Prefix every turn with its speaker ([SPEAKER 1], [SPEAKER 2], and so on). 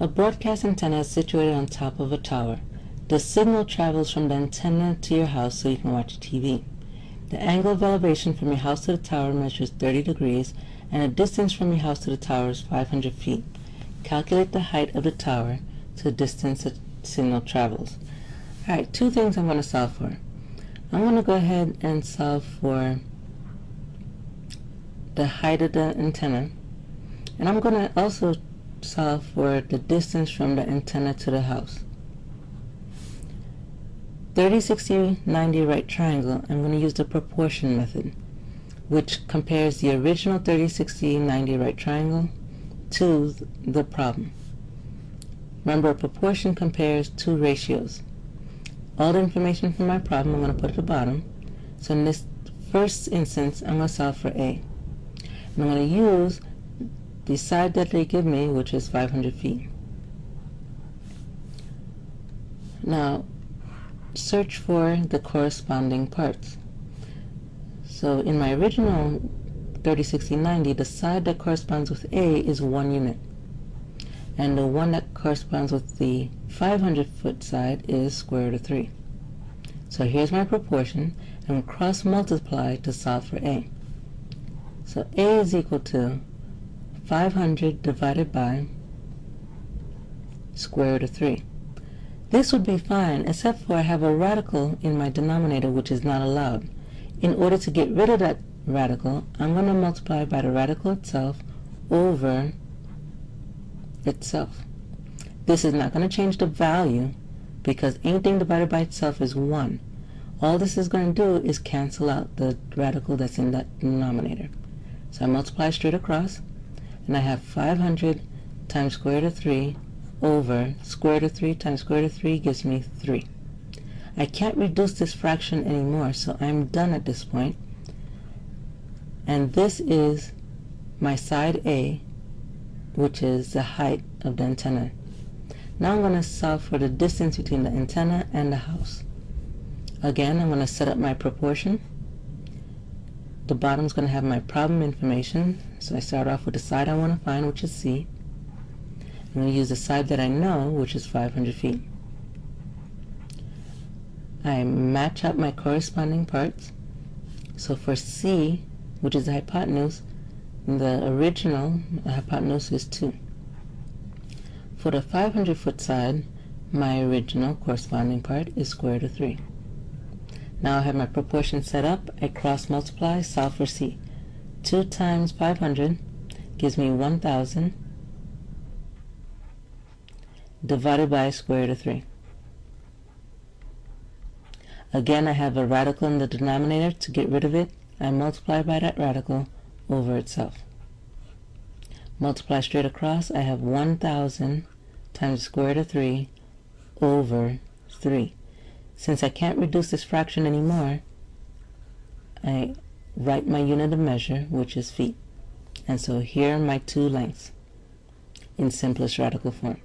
[SPEAKER 1] A broadcast antenna is situated on top of a tower. The signal travels from the antenna to your house so you can watch TV. The angle of elevation from your house to the tower measures 30 degrees, and the distance from your house to the tower is 500 feet. Calculate the height of the tower to the distance the signal travels. Alright, two things I'm going to solve for. I'm going to go ahead and solve for the height of the antenna, and I'm going to also solve for the distance from the antenna to the house. 30, 60, 90 right triangle, I'm going to use the proportion method, which compares the original 30, 60, 90 right triangle to the problem. Remember, a proportion compares two ratios. All the information from my problem I'm going to put at the bottom. So in this first instance, I'm going to solve for A. And I'm going to use the side that they give me, which is 500 feet. Now, search for the corresponding parts. So in my original 30, 60, 90, the side that corresponds with A is 1 unit. And the one that corresponds with the 500 foot side is square root of 3. So here's my proportion, and cross multiply to solve for A. So A is equal to 500 divided by square root of 3. This would be fine, except for I have a radical in my denominator which is not allowed. In order to get rid of that radical, I'm going to multiply by the radical itself over itself. This is not going to change the value because anything divided by itself is 1. All this is going to do is cancel out the radical that's in that denominator. So I multiply straight across, and I have 500 times square root of 3 over square root of 3 times square root of 3 gives me 3. I can't reduce this fraction anymore, so I'm done at this point. And this is my side A, which is the height of the antenna. Now I'm going to solve for the distance between the antenna and the house. Again, I'm going to set up my proportion. The bottom is going to have my problem information, so I start off with the side I want to find, which is C. I'm going to use the side that I know, which is 500 feet. I match up my corresponding parts. So for C, which is the hypotenuse, the original hypotenuse is 2. For the 500 foot side, my original corresponding part is square root of 3. Now I have my proportion set up. I cross multiply, solve for C. 2 times 500 gives me 1,000 divided by square root of 3. Again, I have a radical in the denominator. To get rid of it, I multiply by that radical over itself. Multiply straight across, I have 1,000 times square root of 3 over 3. Since I can't reduce this fraction anymore, I write my unit of measure, which is feet. And so here are my two lengths in simplest radical form.